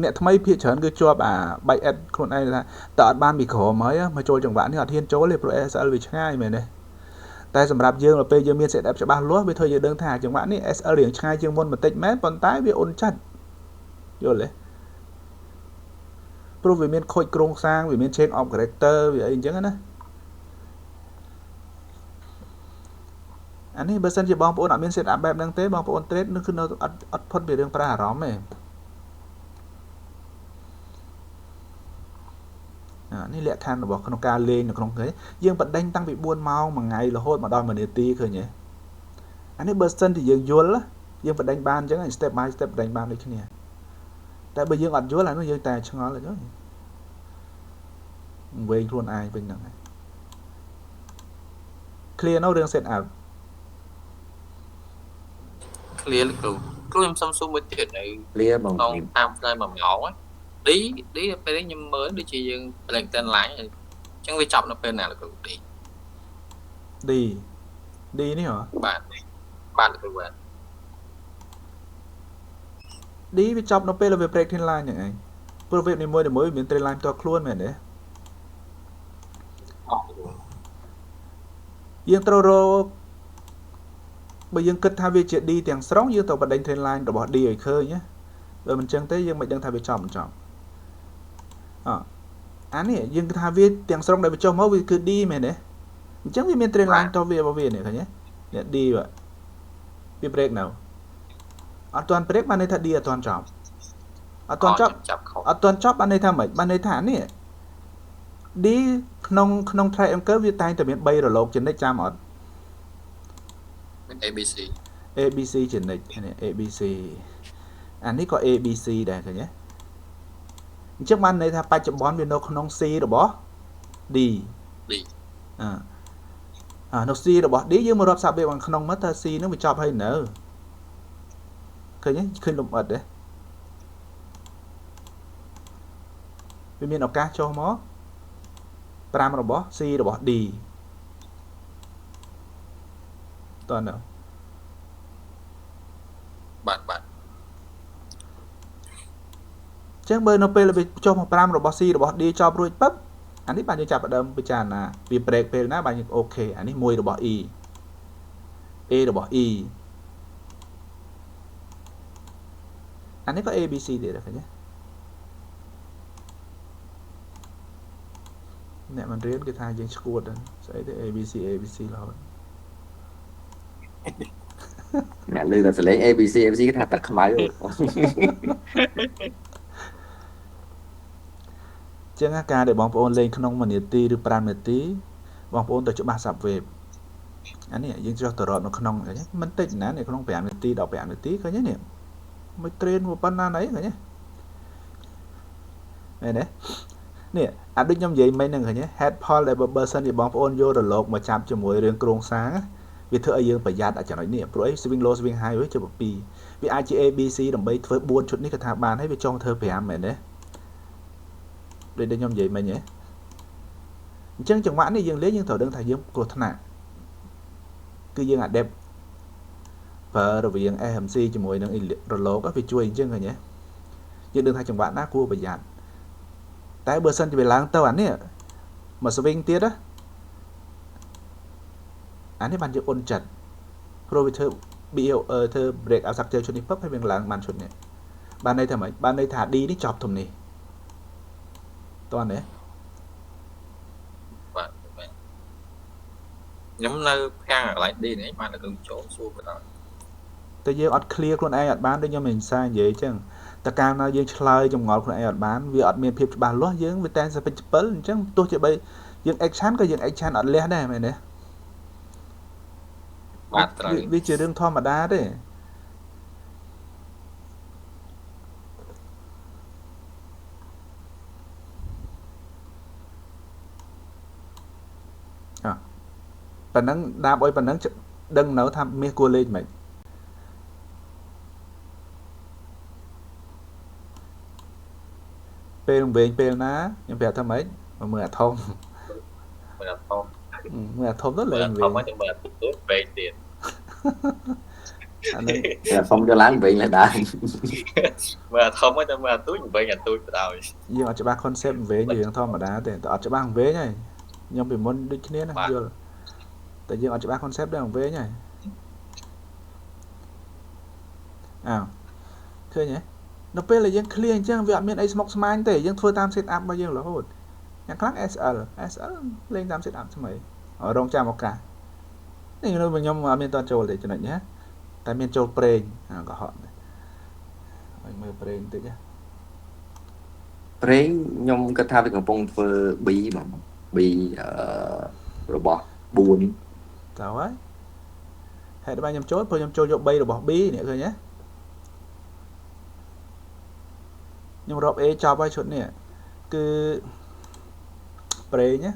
អ្នកថ្មីភាគច្រើនគឺជាប់អា 3S ខ្លួនឯងថាតើអត់បានមីក្រូមកហើយមកចូលចង្វាក់នេះអត់ហ៊ានចូលទេព្រោះ SL វាឆ្ងាយមែនទេតែសម្រាប់យើងដល់ពេលយើងមាន setup ច្បាស់លាស់វាធ្វើយើងដឹងថាចង្វាក់នេះ SL រៀងឆ្ងាយជាងមុនបន្តិចមែនប៉ុន្តែវាអ៊ុនចាត់យល់ទេព្រោះវាមានខូចគ្រោងសាងវាមាន change of character វាអីអញ្ចឹងណាអានេះបើសិនជាបងប្អូនអត់មាន setup បែបហ្នឹងទេបងប្អូន trade នឹងគឺនៅអត់ផុតពីរឿងប្រើអារម្មណ៍ទេនេះលក្ខខណ្ឌរបស់ក្នុងការលេងនៅក្នុងនេះយើងបដិញតាំងពី4ម៉ោងមួយថ្ងៃរហូតមកដល់1នាទីឃើញទេអានេះបើសិនជាយើងយល់យើងបដិញបានអញ្ចឹង step by step បដិញបានដូចគ្នាតែបើយើងអត់យល់អានោះយើងតែឆ្ងល់ទៅវែងខ្លួនឯងវិញហ្នឹង clear នៅរឿង set up clear លោកគ្រូខ្ញុំសុំសួរមួយទៀតនៅ lia bằng ក្នុងតាមផ្នែក1ម៉ោងឌីពេលនេះខ្ញុំមើលដូចជាយើង LinkedIn Live អញ្ចឹងវាចប់នៅពេលណាលោកគ្រូឌីនេះហ៎បាទលោកគ្រូបាទឌីវាចប់នៅពេលវា break trend line ហ្នឹងឯងព្រោះ web នីមួយៗមាន trend line ផ្ទាល់ខ្លួនមែនទេយើងត្រូវរកបើយើងគិតថាវាជា D ទាំងស្រុងយើងត្រូវបដិញ trend line របស់ D ឲ្យឃើញណាបើមិនចឹងទេយើងមិនដឹងថាវាចប់មិនចប់អានេះយើងគិតថាវាទាំងស្រុងដែលវាចុះមកវាគឺ D មែនទេអញ្ចឹងវាមាន trend line តវារបស់វានេះឃើញទេនេះ D វា break នៅអត់ទាន់ break បានន័យថា D អត់ទាន់ចប់អត់ទាន់ចប់បានន័យថាម៉េចបានន័យថានេះ D ក្នុង triangle វាតែងតែមាន3រលកចនិចចាំអត់មាន ABC ចនិចនេះ ABC អានេះក៏ ABC ដែរឃើញទេអញ្ចឹងបានន័យថាបច្ចុប្បន្នវានៅក្នុង C របស់ D នៅ C របស់ D យើងមករាប់សាប់វាខាងក្នុងមកតើ C នឹងវាចប់ហើយនៅឃើញទេឃើញលំអិតទេវាមានឱកាសចុះមក5របស់ C របស់ D តើនៅបាទចឹងបើនៅពេលវាចុះមក5របស់ C របស់ D ចប់រួចពឹបអានេះបានយើងចាប់ផ្ដើមពិចារណាវា break ពេលណាបានយើងអូខេអានេះ1របស់ E A របស់ E អានេះក៏ ABC ទៀតដែរឃើញទេអ្នកមិនរៀនគេថាយើងឈួតស្អីទេ ABC រហូត nhà lư là sẽ lấy ABC cái thằng tắt máy rồi ចឹងការដែលបងប្អូនលេងក្នុង1នាទីឬ5នាទីបងប្អូនទៅច្បាស់ sub web អានេះយើងចុះទៅរត់នៅក្នុងមិនតិចណានៅក្នុង5នាទីដល់5នាទីឃើញទេនេះមួយ train មកប៉ុណ្ណាណីឃើញទេមែនទេនេះអាដូចខ្ញុំនិយាយមិញហ្នឹងឃើញទេ head poll ដែលបើសិនជាបងប្អូនយករលកមកចាប់ជាមួយរឿងគ្រោងសាងវាធ្វើឲ្យយើងប្រយ័ត្នអាចចំណុចនេះព្រោះអី swing low swing high វាចុះ2វាអាចជា ABC ដើម្បីធ្វើ4ឈុតនេះគេថាបានហើយវាចង់ធ្វើ5មែនទេដូចខ្ញុំនិយាយមិញហ៎អញ្ចឹងចង្វាក់នេះយើងលេងយើងត្រូវដឹងថាយើងគ្រោះថ្នាក់គឺយើង adapt ប្រើរវាង AMC ជាមួយនឹងរលកវាជួយអញ្ចឹងឃើញទេយើងដឹងថាចង្វាក់ណាគួរប្រយ័ត្នតែបើសិនជាវាឡើងទៅអានេះមក swing ទៀតណាអានេះបានយើងអ៊ុនចិត្តព្រោះវាធ្វើ ធ្វើ break out structure ឈុតនេះពឹបហើយវាឡើងបានឈុតនេះបានន័យថាម៉េចបានន័យថា D នេះចប់ធំនេះតោះនេះបាទខ្ញុំនៅខាងកន្លែង D នេះបានទៅចូលសួរបន្តតែយើងអត់ clear ខ្លួនឯងអត់បានដូចខ្ញុំមិនសានិយាយអញ្ចឹងតែកាលណាយើងឆ្លើយចម្ងល់ខ្លួនឯងអត់បានវាអត់មានភាពច្បាស់លាស់យើងវាតែស្ពេច7អញ្ចឹងទោះជាបីយើង action ក៏យើង action អត់លះដែរមែនទេបាទត្រូវវាជារឿងធម្មតាទេ ប៉ុណ្ណឹងដាបអុយប៉ុណ្ណឹងដឹងនៅថាមាសគួរលេងមិនពេលវិញពេលណាខ្ញុំប្រាប់ថាម៉េចមើលអាធំ មើលធំ មើលអាធំទៅ មើ លេ ល ង ធំ វិញ មកចាំមើលទូវែងទៀត អាហ្នឹង phong cho láng vậy là đại មើលធំមកចាំមើលទូវែងអាទូបដ ாய் យើងអត់ច្បាស់ concept វិញយើងធម្មតាទេតែអត់ច្បាស់វិញហើយខ្ញុំពីមុនដូចគ្នាណាយល់តែយើងអត់ច្បាស់ concept ដែរវិញហើយអើឃើញទេនៅពេលដែលយើង clear អញ្ចឹងវាអត់មានអីស្មុគស្មាញទេយើងធ្វើតាម set up របស់យើងរហូតយ៉ាងខ្លះ SL លេងតាម set up ថ្មីរងចាំឱកាសនេះខ្ញុំអត់មានតន់ចូលទេចំណុចនេះតែមានចូលប្រេងក៏ហត់ដែរឲ្យមើលប្រេងបន្តិចណា Preng nhom cái thao thì còn phong phơ bí mà bí rồi bỏ buồn តើហើយហេតុបាយខ្ញុំចូលព្រោះខ្ញុំចូលយក3របស់ B នេះឃើញទេខ្ញុំរាប់ A ចប់ហើយឈុតនេះគឺប្រេងណា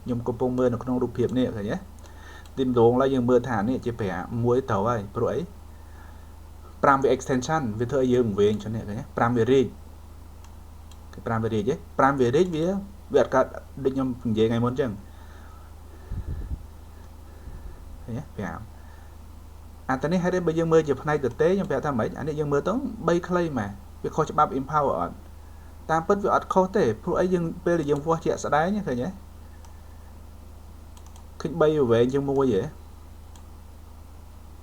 ខ្ញុំកំពុងមើលនៅក្នុងរូបភាពនេះឃើញទេទីម្ដងឡើយយើងមើលថានេះជា5មួយទៅហើយព្រោះអី5វា extension វាធ្វើឲ្យយើងវែងចឹងនេះឃើញទេ5វា reach គឺ5វា reach ទេ5វា reach វាអត់កើតដូចខ្ញុំនិយាយថ្ងៃមុនចឹងឃើញទេ5អាតនេះហើយបើយើងមើលជាផ្នែកទទេខ្ញុំប្រាប់ថាម៉េចអានេះយើងមើលទៅ3ខ្លីម៉ែវាខុសច្បាប់ empower អត់តាមពិតវាអត់ខុសទេព្រោះអីយើងពេលដែលយើងវាស់ជាក់ស្ដែងឃើញទេឃើញ3វាវែងជាង1ហ៎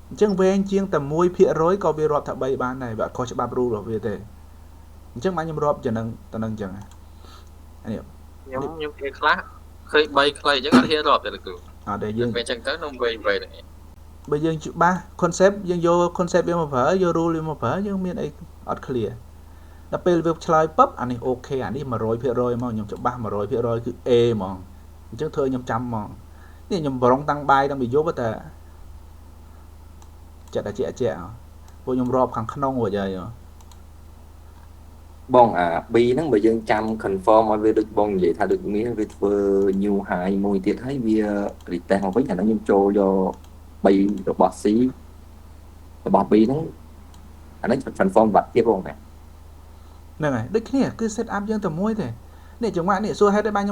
អញ្ចឹងវែងជាងតែ 1% ក៏វារាប់ថា3បានដែរវាអត់ខុសច្បាប់ rule របស់វាទេអញ្ចឹងបានខ្ញុំរាប់ចំណឹងទៅនឹងអញ្ចឹងអានេះ ខ្ញុំគេខ្លះឃើញ3ខ្លីអញ្ចឹងអត់ហ៊ានរាប់ទេលោកគ្រូ អត់ទេយើង ពេលអញ្ចឹងទៅនំវែងៗហ្នឹង បើយើងច្បាស់ concept យើងយក concept វាមកប្រើយក rule វាមកប្រើយើងមានអីអត់ clear ដល់ពេលវាឆ្លើយពឹបអានេះអូខេអានេះ 100% មកខ្ញុំច្បាស់ 100% គឺ A ហ្មងអញ្ចឹងធ្វើឲ្យខ្ញុំចាំហ្មងនេះខ្ញុំប្រងតាំងបាយតាំងពីយប់តែចិត្តតែជាពួកខ្ញុំរាប់ខាងក្នុងរួចហើយ bong à bi nó bây giờ chăm confirm ở về được bong vậy thay được miếng về nhiều hại mùi tiết thấy vì retail không có nhà nó nhưng trôi cho bi rồi bọt xí bọt bi nó anh ấy confirm vật tiếp không này ហ្នឹងហើយដូចគ្នាគឺ set up យើងតែមួយទេនេះចង្វាក់នេះសួរហេតុអីបានខ្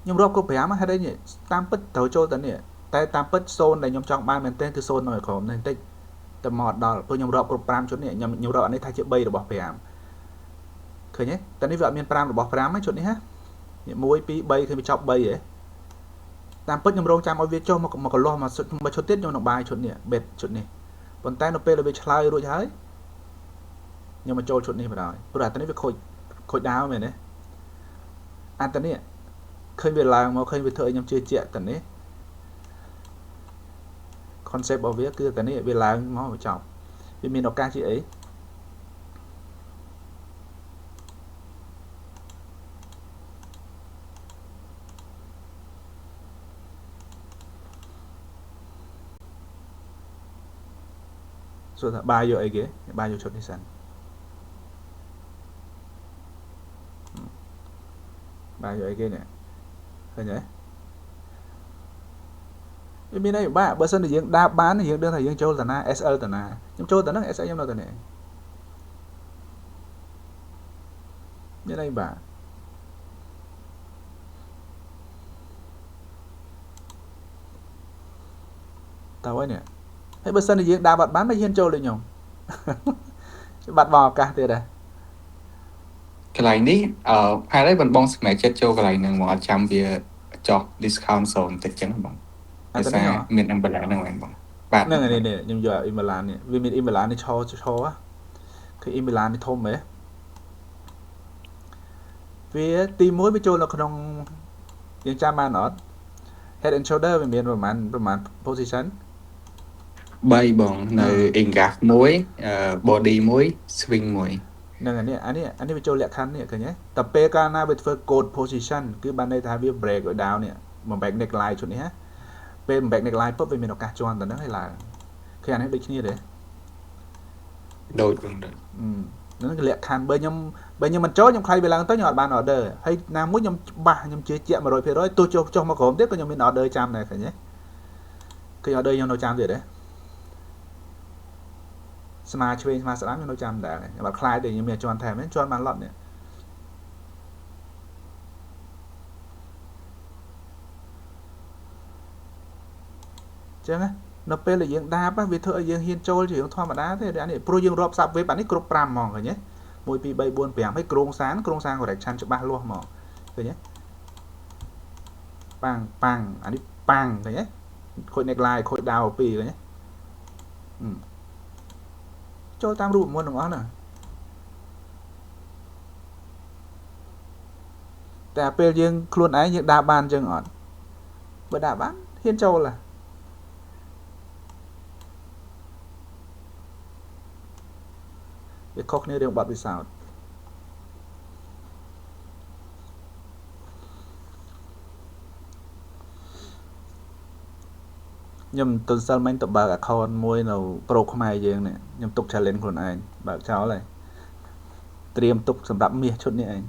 ញុំរាប់គ្រប់5ហេតុអីនេះតាមពិតត្រូវចូលតែនេះតែតាមពិត0ដែលខ្ញុំចង់បានមែនទែនគឺ0នៅក្រោមនេះបន្តិចតែមកដល់ព្រោះខ្ញុំរាប់គ្រប់5ជុតនេះខ្ញុំរាប់អានេះថាជា3របស់5ឃើញទេតែនេះវាអត់មាន5របស់5ហ្នឹងជុតនេះហ៎1 2 3ឃើញវាចប់3ហ៎តាមពិតខ្ញុំរងចាំឲ្យវាចុះមកកន្លោះមកឈុតទៀតខ្ញុំនឹងបាយឈុតនេះ bet ឈុតនេះប៉ុន្តែនៅពេលដែលវាឆ្លើយរួចហើយខ្ញុំមកចូលឈុតនេះបណ្ដោយព្រោះអានេះវាខូចដាវមែនទេអានេះឃើញវាឡើងមកឃើញវាធ្វើឲ្យខ្ញុំជឿជាក់តែនេះ concept របស់វាគឺតែនេះវាឡើងមកវាចប់វាមានឱកាសជាអីសួរថាបាយយកអីគេបាយយកឈុតនេះសិនបាយយកអីគេនេះឃើញទេវាមានអីបាក់បើសិនតែយើងដាបបានយើងដឹងថាយើងចូលតាណា SL តាណាខ្ញុំចូលតាហ្នឹង SL ខ្ញុំនៅតានេះមានអីបាក់តើហើយនេះហើយបើសិនតែយើងដាបអត់បានមិនហ៊ានចូលដូចខ្ញុំបាត់បង់ឱកាសទៀតដែរ cái này ní hai đấy vẫn bong mẹ chết cho cái này nè mà chăm về cho discount zone chắc chắn bằng អា តែ ទៅនេះ មាន umbrella ហ្នឹងហ្នឹងបងបាទ ហ្នឹងហើយនេះខ្ញុំយក Imbalan នេះវាមាន Imbalan នេះឈរគឺ Imbalan នេះធំហ៎វាទី1វាចូលនៅក្នុងយើងចាំបានអត់ head and shoulder វាមានប្រហែល position 3បងនៅ engage មួយ body មួយ swing មួយ ហ្នឹងហើយអានេះវាចូលលក្ខខណ្ឌនេះឃើញទេតែពេលកាលណាវាធ្វើ code position គឺបានន័យថាវា break ឲ្យ down នេះបំបែក neckline ឈុតនេះហ៎ពេលបំបែក neckline ពុបវាមានឱកាសជន់ទៅហ្នឹងហើយឡើងឃើញអានេះដូចគ្នាទេ ដូចបង អ nó cái lệ khăn bây nhom mình chốt nhom khai về lăng tới nhọt bàn order hay nam muốn nhom ba nhom chia chẹt mà rồi phía đó tôi cho mà có tiếp có nhom mình order trăm này phải nhé cái order nhom nó trăm gì đấy smart train smart lắm nó trăm đã này bạn khai để nhom mình cho anh thèm đến cho anh bàn lọt này chứ á nó pe là dương đa á vì thưa dương hiên trôi chỉ thoa mà đá thế để anh để pro dương rộp sập với bạn ấy cột pram mòn rồi nhé mùi pi bay buôn bèm hay krong sáng của đại chăn cho ba luôn mòn rồi nhé pang pang anh ấy pang rồi nhé khối neckline khối đào pi rồi nhé cho tam rụ môn đồng ó nèแต่ពេលយើងខ្លួនឯងយើងដាក់បានចឹងអត់បើដាក់បានហ៊ានចូលlàវាខុសគ្នារឿងបទពិសោធន៍ខ្ញុំទៅសិលមិញទៅបើក account មួយនៅប្រូខ្មែរយើងនេះខ្ញុំទុក challenge ខ្លួនឯងបើកចោលហើយត្រៀមទុកសម្រាប់មាសឈុតនេះឯង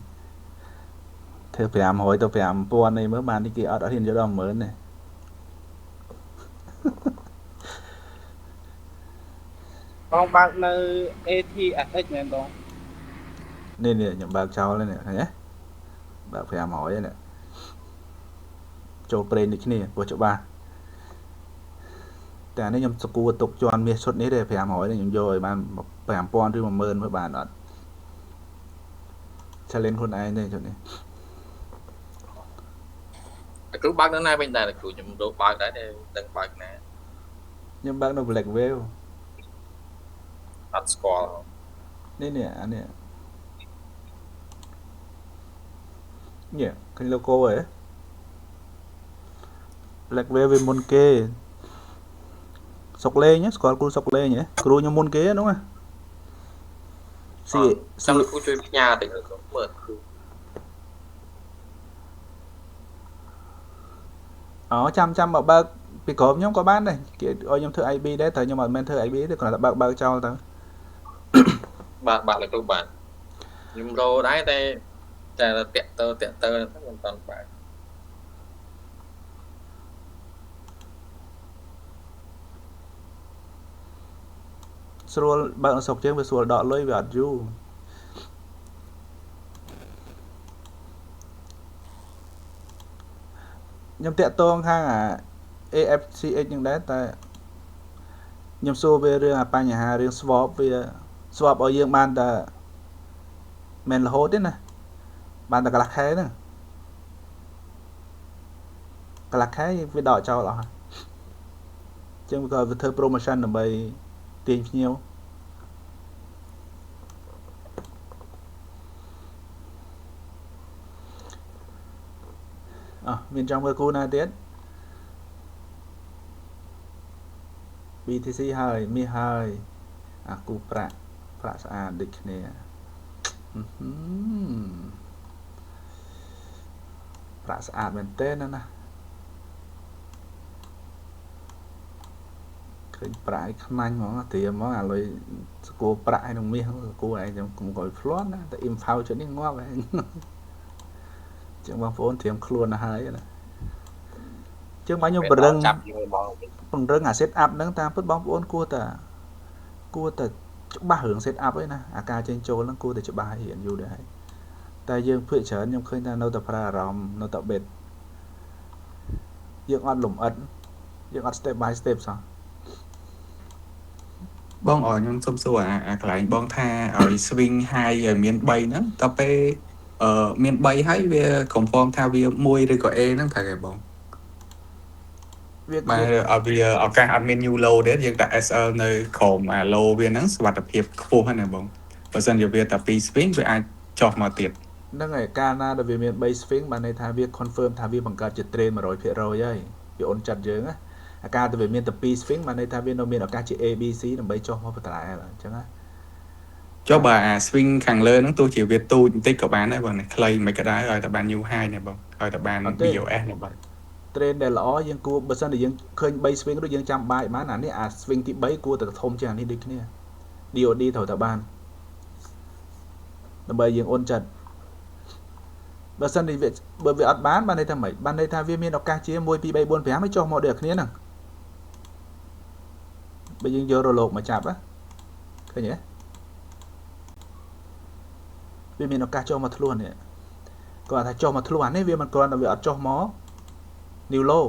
ធ្វើ500ទៅ5000នេះមើលបាននេះគេអត់ហ៊ានយកដល់10000ទេ បងបើកនៅ ATSX មែនបង នេះខ្ញុំបើកចោលនេះឃើញទេបើក500នេះចូលប្រេងដូចគ្នាព្រោះច្បាស់តែនេះខ្ញុំស្គាល់ទុកជន់មាសឈុតនេះទេ500នេះខ្ញុំយកឲ្យបាន5000ឬ10000មើលបានអត់ challenge ខ្លួនឯងទេឈុតនេះ គ្រូបើកនៅណាវិញដែរគ្រូខ្ញុំរកបើកដែរដឹងបើកណា ខ្ញុំបើកនៅ Black Whale អត់ស្គាល់ នេះអានេះឃើញ logo ហ៎ Black Whale វាមុនគេសុកលេងស្គាល់គ្រូសុកលេងហ៎គ្រូខ្ញុំមុនគេហ្នឹងណាចាំគ្រូជួយផ្ញើតិចគ្រូមើលគ្រូ ចាំបើបើកពីក្រុមខ្ញុំក៏បានដែរគេឲ្យខ្ញុំធ្វើ IB ដែរតែខ្ញុំអត់មែនធ្វើ IB ទេគ្រាន់តែបើកចោលទៅ បាទលោកគ្រូបាទខ្ញុំរកដែរតែតាក់ទើខ្ញុំមិនតាន់បើក ស្រួលបើកសុកជាងវាស្រួលដកលុយវាអត់យូរខ្ញុំតាក់ទងខាង AFCX នឹងដែរតែខ្ញុំសួរវារឿងបញ្ហារឿង swap វា swap ឲ្យយើងបានតែមិនរហូតទេណាបានតែកន្លះខែហ្នឹងកន្លះខែវាដកចោលអស់ហើយចឹងវាក៏វាធ្វើ promotion ដើម្បីទាញភ្ញៀវមានចង់មើលគូណាទៀត BTC ហើយមាសហើយអាគូប្រាក់ស្អាតដូចគ្នាប្រាក់ស្អាតមែនទេណាឃើញប្រាក់ឲ្យខ្មាញ់ហ្មងត្រៀមហ្មងអាលុយស្គាល់ប្រាក់ឲ្យនឹងមាសស្គាល់ឯងខ្ញុំកុំកុយផ្្លាន់ណាតែ info ជិតនេះងាប់ឯងចឹងបងប្អូនត្រៀមខ្លួនទៅហើយណាចឹងមកខ្ញុំបង្រឹងអា set up ហ្នឹងតាមពិតបងប្អូនគួរតែច្បាស់រឿង set up ឯណាអាការចេញចូលហ្នឹងគួរតែច្បាស់ឲ្យរៀនយូរដែរហើយតែយើងភាគច្រើនខ្ញុំឃើញថានៅតែប្រើអារម្មណ៍នៅតែ bet យើងអត់លំអិតយើងអត់ step by step សោះ បងអរខ្ញុំសុំសួរអាកន្លែងបងថាឲ្យ swing high ឲ្យមាន3ហ្នឹងតើពេលមាន3ហើយវា confirm ថាវា1ឬក៏ A ហ្នឹងថាគេបងវាឲ្យវាឱកាសអត់មាន new low ទេយើងដាក់ SL នៅក្រោមអា low វាហ្នឹងសុវត្ថិភាពខ្ពស់ហ្នឹងណាបងបើសិនជាវាតែ2 swing វាអាចចុះមកទៀត ហ្នឹងហើយកាលណាដែលវាមាន3 swing បានន័យថាវា confirm ថាវាបង្កើតជា trend 100% ហើយវាអូនចាត់យើងណាអាការតែវាមានតែ2 swing បានន័យថាវានៅមានឱកាសជា ABC ដើម្បីចុះមកបន្តែអញ្ចឹងណាចុះបើអា swing ខាងលើហ្នឹងទោះជាវាទូចបន្តិចក៏បានដែរបងខ្លីមិនក៏ដែរឲ្យតែបាន new high ណាបងឲ្យតែបាន BOS ណាបង trend ដែលល្អយើងគួរបើសិនតែយើងឃើញ3 swing ដូចយើងចាំបាយបានអានេះអា swing ទី3គួរតែធំជាងអានេះដូចគ្នា DOD ត្រូវតែបាន ដើម្បីយើងអូនចិត្តបើសិននេះបើវាអត់បាននេះថាម៉េចបានន័យថាវាមានឱកាសជា1 2 3 4 5ឲ្យចុះមកដូចគ្នាហ្នឹងបើយើងយករលកមកចាប់ឃើញទេវាមានឱកាសចុះមកធ្លុះនេះគាត់ថាចុះមកធ្លុះអានេះវាមិនគ្រាន់តែវាអត់ចុះមក new low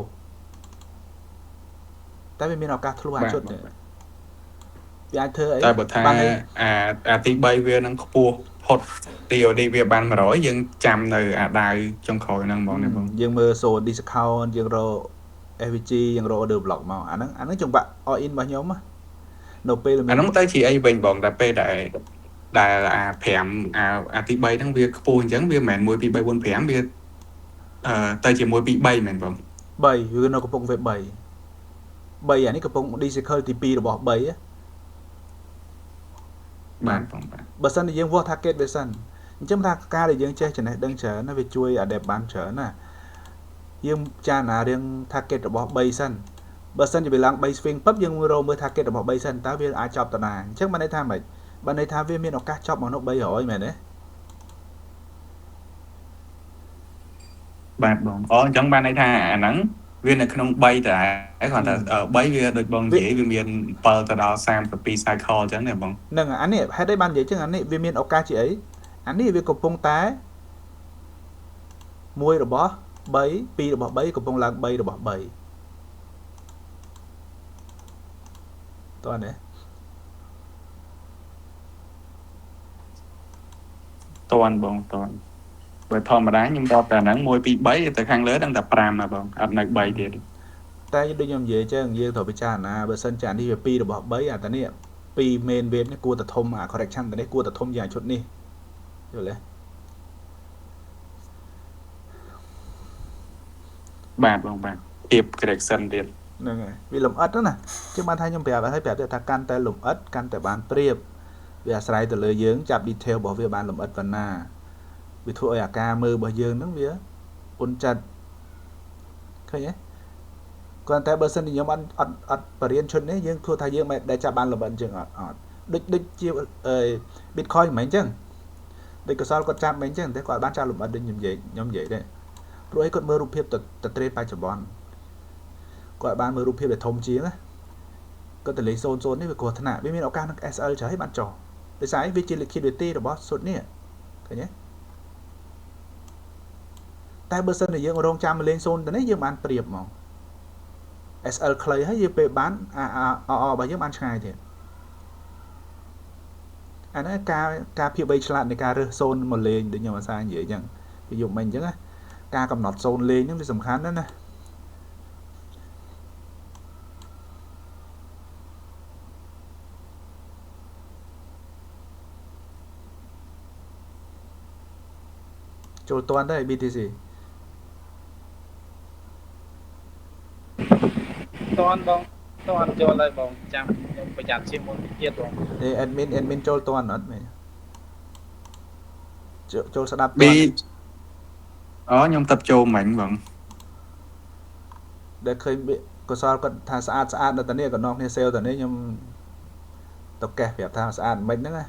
តែវាមានឱកាសធ្លុះអាជុតនេះវាអាចធ្វើអី តែបើថាអាទី3វានឹងខ្ពស់ផុត TOD វាបាន100យើងចាំនៅអាដាវចុងក្រោយហ្នឹងបងនេះបង យើងមើល zone discount យើងរក FVG យើងរក order block មកអាហ្នឹងចង្វាក់ all in របស់ខ្ញុំនៅពេលអាហ្នឹងទៅជាអីវិញបងតែពេលដែលអា5អាទី3ហ្នឹងវាខ្ពស់អញ្ចឹងវាមិនមែន1 2 3 4 5វាទៅជា1 2 3មែនបង 3វានៅកំពុងវា3អានេះកំពុង disciple ទី2របស់3បាទបងបាទ បើសិនជាយើងវាស់ target វាសិនអញ្ចឹងថាការដែលយើងចេះចំណេះដឹងច្រើនណាវាជួយ adapt បានច្រើនណាយើងចារណារឿង target របស់3សិនបើសិនជាវាឡើង3 swing ពឹបយើងរកមើល target របស់3សិនតើវាអាចចប់តាណាអញ្ចឹងបានន័យថាម៉េចបានន័យថាវាមានឱកាសចប់មកនៅ300មែនទេបាទបងអញ្ចឹងបានន័យថាអាហ្នឹងវានៅក្នុង3តែគាត់ថា3វាដូចបងនិយាយវាមាន7ទៅដល់32 cycle អញ្ចឹងណាបង ហ្នឹងអានេះហេតុអីបាននិយាយចឹងអានេះវាមានឱកាសជាអីអានេះវាកំពុងតែ1របស់3 2របស់3កំពុងឡើង3របស់3តោះនេះតន់បងតន់បើធម្មតាខ្ញុំរាប់តែហ្នឹង1 2 3ទៅខាងលើដឹងតែ5ណាបងអត់នៅ3ទៀតតែដូចខ្ញុំនិយាយចឹងយើងត្រូវពិចារណាបើសិនចានេះវា2របស់3អាតានេះ2 main wave នេះគួរតែធំអា correction តានេះគួរតែធំយ៉ាងឈុតនេះយល់ទេបាទបងបាទទៀប correction ទៀត ហ្នឹងហើយវាលំអិតណាជាងបានថាខ្ញុំប្រាប់ទៀតថាកាន់តែលំអិតកាន់តែបានប្រៀបវាអាស្រ័យទៅលើយើងចាប់ detail របស់វាបានលំអិតប៉ុណ្ណាវាធ្វើឲ្យអាការមើលរបស់យើងហ្នឹងវាអ៊ុនចិត្តឃើញទេគាត់តែបើសិនជាខ្ញុំអត់បរៀនឈុតនេះយើងធ្វើថាយើងមិនដែលចាប់បានលំអិតជាងអត់ដូចជាBitcoin មិនមែនអញ្ចឹងដូចកសលគាត់ចាប់មិនអញ្ចឹងតែគាត់បានចាប់លំអិតដូចខ្ញុំនិយាយដែរព្រោះអីគាត់មើលរូបភាពទៅ trade បច្ចុប្បន្នគាត់បានមើលរូបភាពដែលធំជាងណាគាត់ទៅលេខ0នេះវាគ្រោះថ្នាក់វាមានឱកាសនឹង SL ច្រើនបានចុះដោយសារវាជា liquidity របស់សុទ្ធនេះឃើញទេតែបើសិនជាយើងរងចាំលេង0ទៅនេះយើងបានប្រៀបហ្មង SL ខ្លីហើយយើងពេលបានរបស់យើងបានឆ្ងាយទៀតអានេះការភាពវៃឆ្លាតនៃការរើស0មកលេងដូចខ្ញុំអាសានិយាយអញ្ចឹងវាយកមិនអញ្ចឹងណាការកំណត់0លេងហ្នឹងវាសំខាន់ណាស់ណាចូលតន់ដែរ BTC តន់បងតន់ចូលហើយបងចាំខ្ញុំប្រយ័ត្នជាមុនទៀតបងadmin ចូលតន់អត់មែនចូលស្ដាប់តន់ខ្ញុំទៅចូលមិញបងដែលឃើញកសលគាត់ថាស្អាតនៅតានេះក៏នាំគ្នា sale តានេះខ្ញុំទៅកេះប្រាប់ថាស្អាតមិនហ្នឹងណា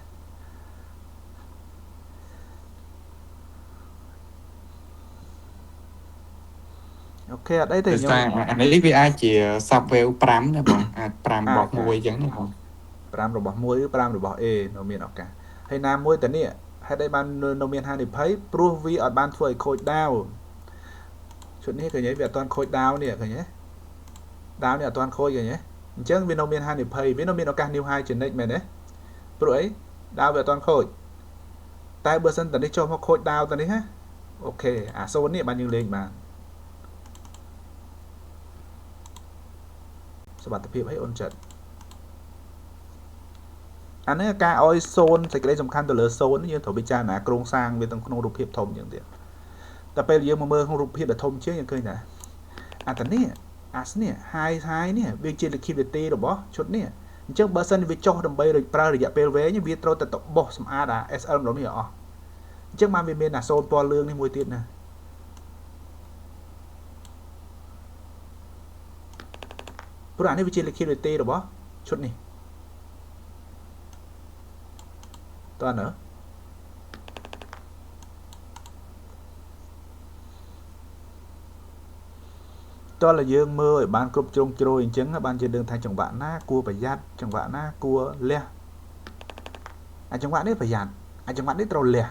អូខេអត់អីទេខ្ញុំអានេះវាអាចជា software 5ណាបងអាច5របស់1អញ្ចឹងណាបង5របស់1ឬ5របស់ A នៅមានឱកាសហើយណាមួយតានេះហេតុអីបាននៅមានហានិភ័យព្រោះវាអត់បានធ្វើឲ្យខូចដាវឈុតនេះឃើញទេវាអត់ទាន់ខូចដាវនេះឃើញទេដាវនេះអត់ទាន់ខូចឃើញទេអញ្ចឹងវានៅមានហានិភ័យវានៅមានឱកាស new high ចំណិចមែនទេព្រោះអីដាវវាអត់ទាន់ខូចតែបើសិនតានេះចុះមកខូចដាវតានេះណាអូខេអាសូននេះបានយើងលេងបានសុខភាពឲ្យអូនចិត្តអានេះការឲ្យសូនសេចក្តីសំខាន់ទៅលើសូនយើងត្រូវពិចារណាគ្រោងសាងវាទាំងក្នុងរូបភាពធំយ៉ាងទៀតតែពេលយើងមកមើលក្នុងរូបភាពដែលធំជាងយើងឃើញថាអាតានេះអានេះ high នេះវាជា liquidity របស់ឈុតនេះអញ្ចឹងបើសិនវាចុះដើម្បីប្រើរយៈពេលវែងវាត្រូវតែបោះសម្អាតអា SL ម្ដងនេះអស់អញ្ចឹងបានវាមានអាសូនពណ៌លឿងនេះមួយទៀតណាព្រោះអានេះវាជា liquidity របស់ឈុតនេះតើណា តើយើងមើលឲ្យបានគ្រប់ជ្រុងជ្រោយអញ្ចឹងបានជាដឹងថាចង្វាក់ណាគួរប្រយ័ត្នចង្វាក់ណាគួរលះចង្វាក់នេះប្រយ័ត្នចង្វាក់នេះត្រូវលះ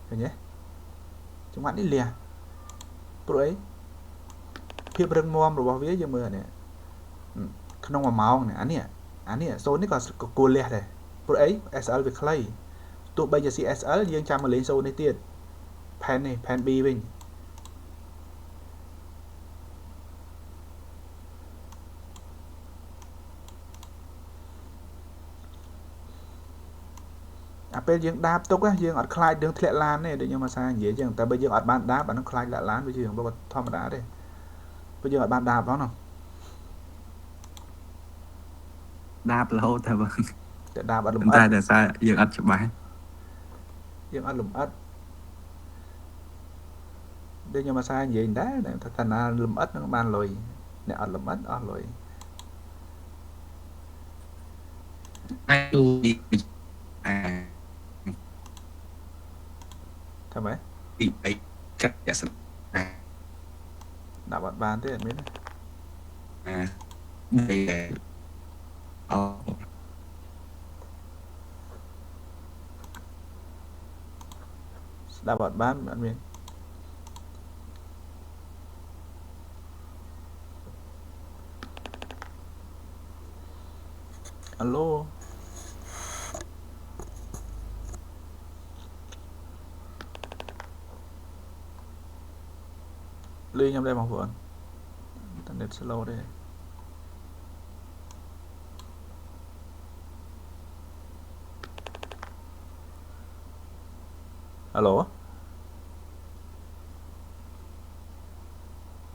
ឃើញទេចង្វាក់នេះលះព្រោះអីភាពរឹងមាំរបស់វាយើងមើលអានេះក្នុង1ម៉ោងនេះអានេះសូននេះក៏គួរលះដែរព្រោះអី SL វាខ្លីទោះបីជា CSL យើងចាំមកលេងសូននេះទៀតផែននេះផែន B វិញពេលយើងដាបទុកយើងអត់ខ្លាចរឿងធ្លាក់ឡានទេដូចខ្ញុំមកសានិយាយចឹងតែបើយើងអត់បានដាបអានឹងខ្លាចលាក់ឡានវាជារឿងធម្មតាទេព្រោះយើងអត់បានដាបផងដាបរហូតតែបង តែដាបអត់លំអិ តែ ត តែសារយើងអត់ច្បាស់ យើងអត់លំអិតដូចខ្ញុំមកសានិយាយដែរថាណាលំអិតនឹងបានលុយអ្នកអត់លំអិតអស់លុយ អាចទូអា ថាម៉េច ពីអីកាត់យ៉ាងស្អា ដាប់អត់បានទេអត់មានទេ អូ ស្ដាប់អត់បានអត់មានអាឡូលឺខ្ញុំដែរបងប្អូនតែ net slow ទេអាឡូ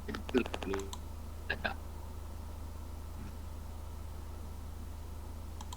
Hãy subscribe cho kênh Ghiền Mì Gõ để không bỏ lỡ